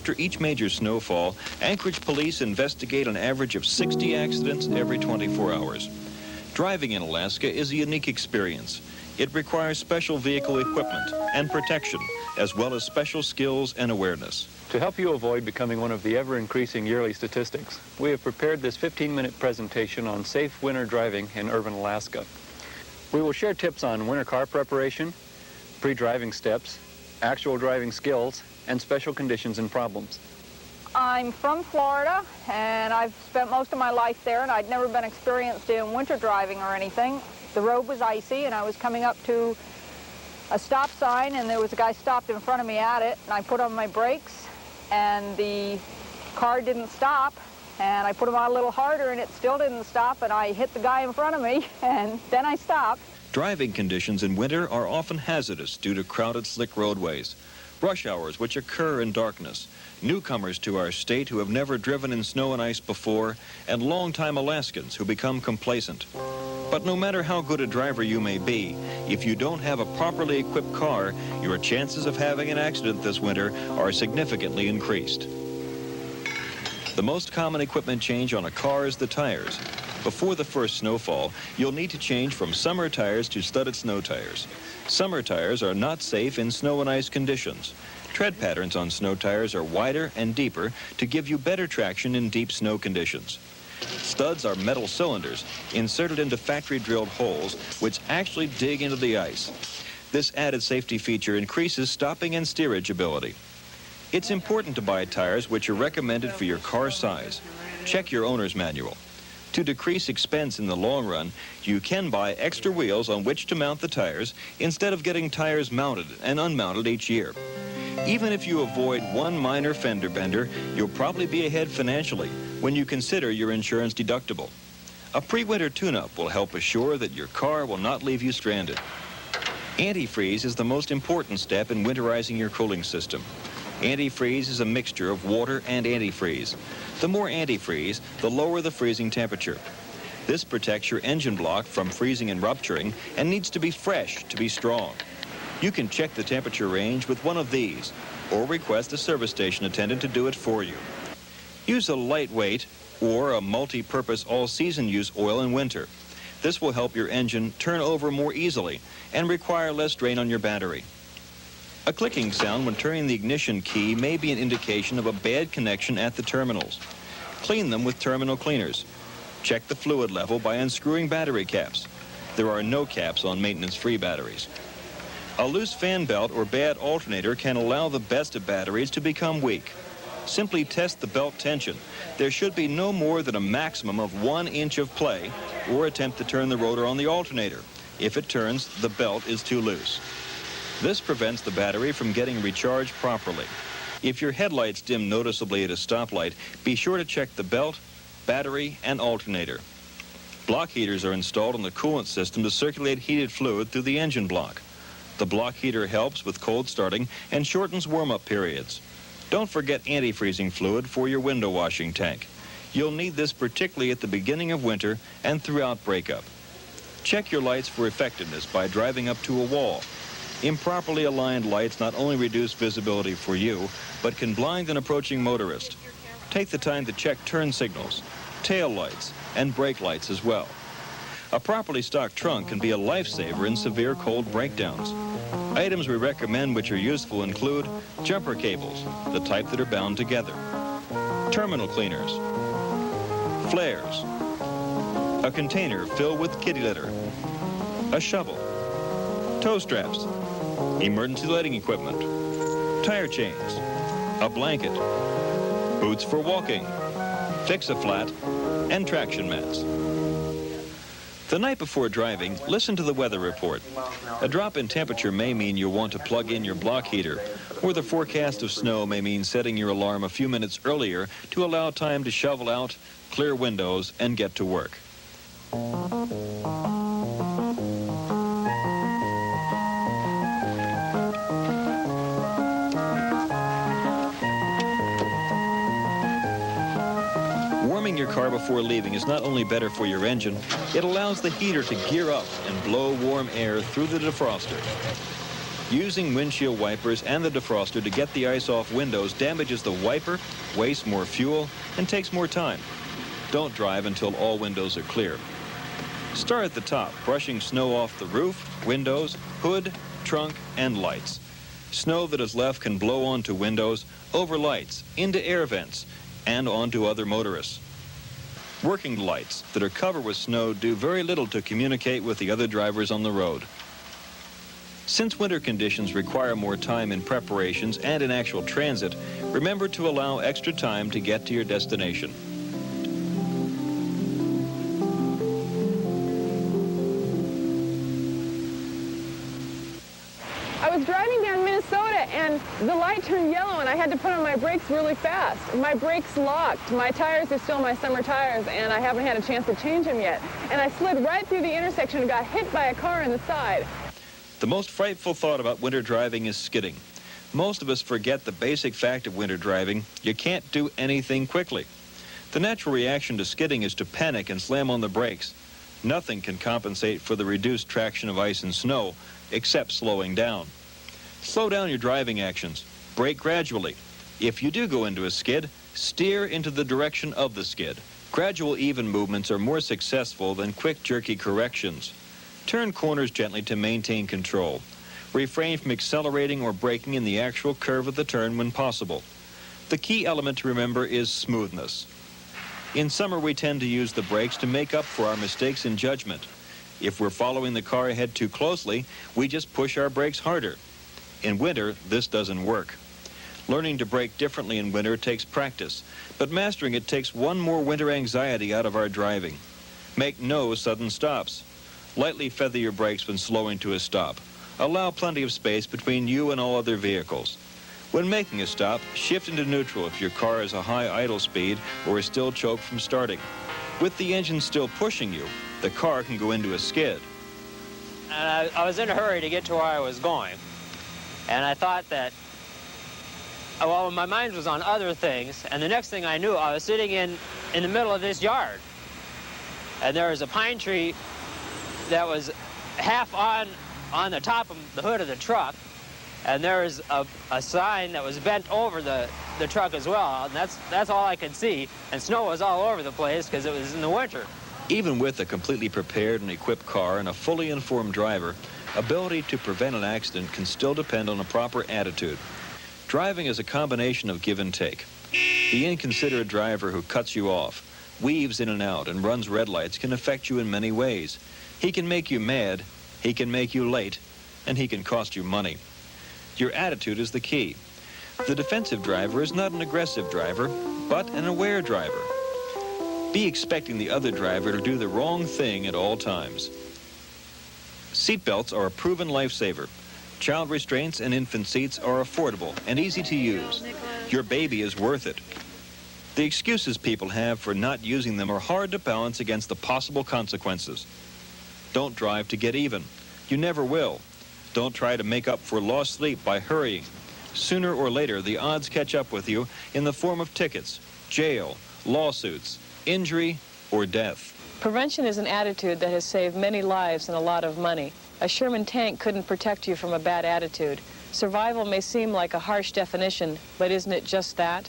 After each major snowfall, Anchorage police investigate an average of 60 accidents every 24 hours. Driving in Alaska is a unique experience. It requires special vehicle equipment and protection, as well as special skills and awareness. To help you avoid becoming one of the ever-increasing yearly statistics, we have prepared this 15-minute presentation on safe winter driving in urban Alaska. We will share tips on winter car preparation, pre-driving steps, actual driving skills, and special conditions and problems. I'm from Florida, and I've spent most of my life there, and I'd never been experienced in winter driving or anything. The road was icy, and I was coming up to a stop sign, and there was a guy stopped in front of me at it, and I put on my brakes, and the car didn't stop, and I put them on a little harder, and it still didn't stop, and I hit the guy in front of me, and then I stopped. Driving conditions in winter are often hazardous due to crowded, slick roadways, rush hours which occur in darkness, newcomers to our state who have never driven in snow and ice before, and longtime Alaskans who become complacent. But no matter how good a driver you may be, if you don't have a properly equipped car, your chances of having an accident this winter are significantly increased. The most common equipment change on a car is the tires. Before the first snowfall, you'll need to change from summer tires to studded snow tires. Summer tires are not safe in snow and ice conditions. Tread patterns on snow tires are wider and deeper to give you better traction in deep snow conditions. Studs are metal cylinders inserted into factory-drilled holes which actually dig into the ice. This added safety feature increases stopping and steerage ability. It's important to buy tires which are recommended for your car size. Check your owner's manual. To decrease expense in the long run, you can buy extra wheels on which to mount the tires instead of getting tires mounted and unmounted each year. Even if you avoid one minor fender bender, you'll probably be ahead financially when you consider your insurance deductible. A pre-winter tune-up will help assure that your car will not leave you stranded. Antifreeze is the most important step in winterizing your cooling system. Antifreeze is a mixture of water and antifreeze. The more antifreeze, the lower the freezing temperature. This protects your engine block from freezing and rupturing and needs to be fresh to be strong. You can check the temperature range with one of these or request a service station attendant to do it for you. Use a lightweight or a multi-purpose all-season use oil in winter. This will help your engine turn over more easily and require less drain on your battery. A clicking sound when turning the ignition key may be an indication of a bad connection at the terminals. Clean them with terminal cleaners. Check the fluid level by unscrewing battery caps. There are no caps on maintenance-free batteries. A loose fan belt or bad alternator can allow the best of batteries to become weak. Simply test the belt tension. There should be no more than a maximum of 1 inch of play, or attempt to turn the rotor on the alternator. If it turns, the belt is too loose. This prevents the battery from getting recharged properly. If your headlights dim noticeably at a stoplight, be sure to check the belt, battery, and alternator. Block heaters are installed on the coolant system to circulate heated fluid through the engine block. The block heater helps with cold starting and shortens warm-up periods. Don't forget antifreezing fluid for your window washing tank. You'll need this particularly at the beginning of winter and throughout breakup. Check your lights for effectiveness by driving up to a wall. Improperly aligned lights not only reduce visibility for you, but can blind an approaching motorist. Take the time to check turn signals, tail lights, and brake lights as well. A properly stocked trunk can be a lifesaver in severe cold breakdowns. Items we recommend which are useful include jumper cables, the type that are bound together, terminal cleaners, flares, a container filled with kitty litter, a shovel, tow straps, emergency lighting equipment, tire chains, a blanket, boots for walking, fix-a-flat, and traction mats. The night before driving, listen to the weather report. A drop in temperature may mean you'll want to plug in your block heater, or the forecast of snow may mean setting your alarm a few minutes earlier to allow time to shovel out, clear windows, and get to work. Warming your car before leaving is not only better for your engine, it allows the heater to gear up and blow warm air through the defroster. Using windshield wipers and the defroster to get the ice off windows damages the wiper, wastes more fuel, and takes more time. Don't drive until all windows are clear. Start at the top, brushing snow off the roof, windows, hood, trunk, and lights. Snow that is left can blow onto windows, over lights, into air vents, and onto other motorists. Working lights that are covered with snow do very little to communicate with the other drivers on the road. Since winter conditions require more time in preparations and in actual transit, remember to allow extra time to get to your destination. I was driving down Minnesota and the light turned yellow and I had to put on my brakes really fast. My brakes locked. My tires are still my summer tires and I haven't had a chance to change them yet. And I slid right through the intersection and got hit by a car in the side. The most frightful thought about winter driving is skidding. Most of us forget the basic fact of winter driving: you can't do anything quickly. The natural reaction to skidding is to panic and slam on the brakes. Nothing can compensate for the reduced traction of ice and snow except slowing down. Slow down your driving actions. Brake gradually. If you do go into a skid, steer into the direction of the skid. Gradual, even movements are more successful than quick, jerky corrections. Turn corners gently to maintain control. Refrain from accelerating or braking in the actual curve of the turn when possible. The key element to remember is smoothness. In summer, we tend to use the brakes to make up for our mistakes in judgment. If we're following the car ahead too closely, we just push our brakes harder. In winter, this doesn't work. Learning to brake differently in winter takes practice, but mastering it takes one more winter anxiety out of our driving. Make no sudden stops. Lightly feather your brakes when slowing to a stop. Allow plenty of space between you and all other vehicles. When making a stop, shift into neutral if your car has a high idle speed or is still choked from starting. With the engine still pushing you, the car can go into a skid. And I was in a hurry to get to where I was going. And I thought that, well, my mind was on other things. And the next thing I knew, I was sitting in the middle of this yard. And there was a pine tree that was half on the top of the hood of the truck. And there was a sign that was bent over the truck as well. And that's all I could see. And snow was all over the place because it was in the winter. Even with a completely prepared and equipped car and a fully informed driver, ability to prevent an accident can still depend on a proper attitude. Driving is a combination of give and take. The inconsiderate driver who cuts you off, weaves in and out, and runs red lights can affect you in many ways. He can make you mad, he can make you late, and he can cost you money. Your attitude is the key. The defensive driver is not an aggressive driver, but an aware driver. Be expecting the other driver to do the wrong thing at all times. Seatbelts are a proven lifesaver. Child restraints and infant seats are affordable and easy to use. Your baby is worth it. The excuses people have for not using them are hard to balance against the possible consequences. Don't drive to get even. You never will. Don't try to make up for lost sleep by hurrying. Sooner or later, the odds catch up with you in the form of tickets, jail, lawsuits, injury, or death. Prevention is an attitude that has saved many lives and a lot of money. A Sherman tank couldn't protect you from a bad attitude. Survival may seem like a harsh definition, but isn't it just that?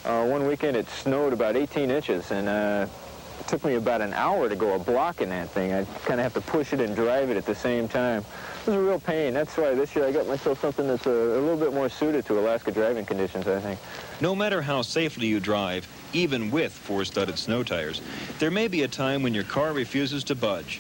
One weekend it snowed about 18 inches, and it took me about an hour to go a block in that thing. I kind of have to push it and drive it at the same time. It was a real pain. That's why this year I got myself something that's a little bit more suited to Alaska driving conditions, I think. No matter how safely you drive, even with four-studded snow tires, there may be a time when your car refuses to budge.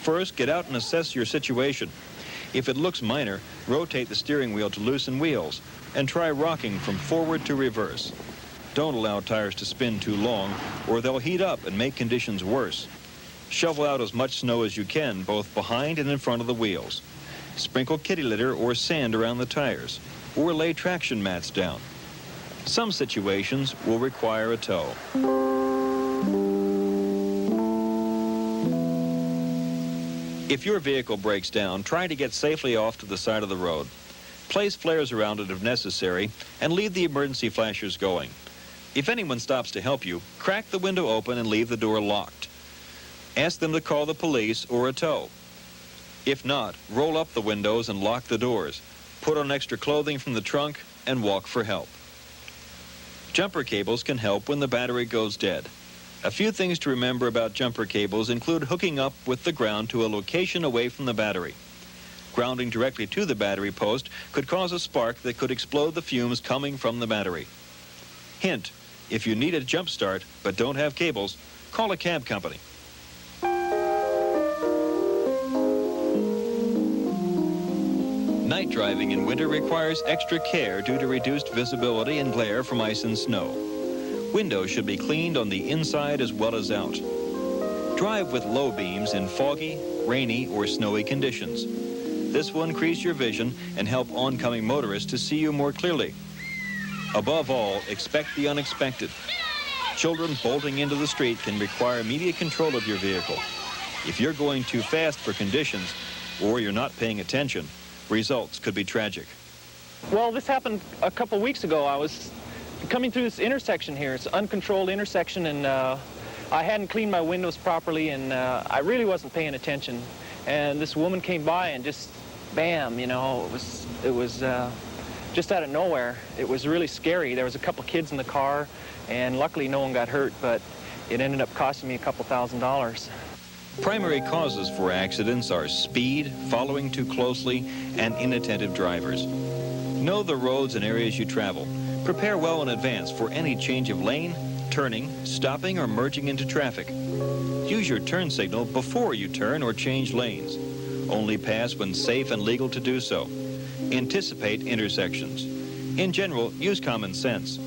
First, get out and assess your situation. If it looks minor, rotate the steering wheel to loosen wheels and try rocking from forward to reverse. Don't allow tires to spin too long, or they'll heat up and make conditions worse. Shovel out as much snow as you can, both behind and in front of the wheels. Sprinkle kitty litter or sand around the tires, or lay traction mats down. Some situations will require a tow. If your vehicle breaks down, try to get safely off to the side of the road. Place flares around it if necessary, and leave the emergency flashers going. If anyone stops to help you, crack the window open and leave the door locked. Ask them to call the police or a tow. If not, roll up the windows and lock the doors. Put on extra clothing from the trunk and walk for help. Jumper cables can help when the battery goes dead. A few things to remember about jumper cables include hooking up with the ground to a location away from the battery. Grounding directly to the battery post could cause a spark that could explode the fumes coming from the battery. Hint, if you need a jump start but don't have cables, call a cab company. Night driving in winter requires extra care due to reduced visibility and glare from ice and snow. Windows should be cleaned on the inside as well as out. Drive with low beams in foggy, rainy, or snowy conditions. This will increase your vision and help oncoming motorists to see you more clearly. Above all, expect the unexpected. Children bolting into the street can require immediate control of your vehicle. If you're going too fast for conditions, or you're not paying attention, results could be tragic. Well, this happened a couple weeks ago. I was coming through this intersection here. It's an uncontrolled intersection, and I hadn't cleaned my windows properly, and I really wasn't paying attention. And this woman came by and just, bam, you know, it was just out of nowhere. It was really scary. There was a couple kids in the car, and luckily no one got hurt, but it ended up costing me a couple $1,000s. Primary causes for accidents are speed, following too closely, and inattentive drivers. Know the roads and areas you travel. Prepare well in advance for any change of lane, turning, stopping, or merging into traffic. Use your turn signal before you turn or change lanes. Only pass when safe and legal to do so. Anticipate intersections. In general, use common sense.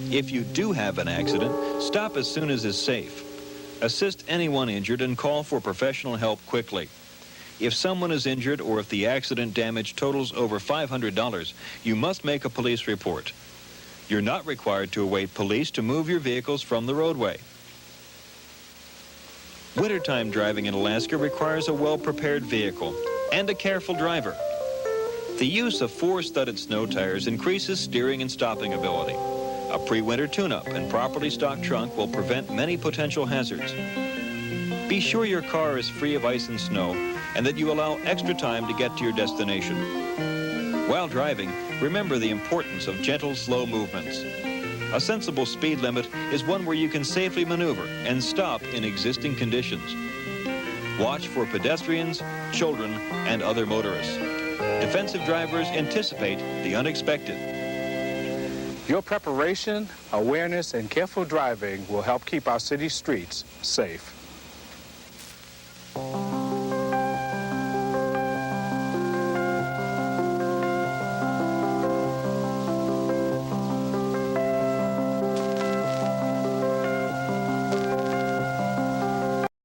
If you do have an accident, stop as soon as is safe. Assist anyone injured and call for professional help quickly. If someone is injured or if the accident damage totals over $500, you must make a police report. You're not required to await police to move your vehicles from the roadway. Wintertime driving in Alaska requires a well-prepared vehicle and a careful driver. The use of 4 studded snow tires increases steering and stopping ability. A pre-winter tune-up and properly stocked trunk will prevent many potential hazards. Be sure your car is free of ice and snow and that you allow extra time to get to your destination. While driving, remember the importance of gentle, slow movements. A sensible speed limit is one where you can safely maneuver and stop in existing conditions. Watch for pedestrians, children, and other motorists. Defensive drivers anticipate the unexpected. Your preparation, awareness, and careful driving will help keep our city streets safe.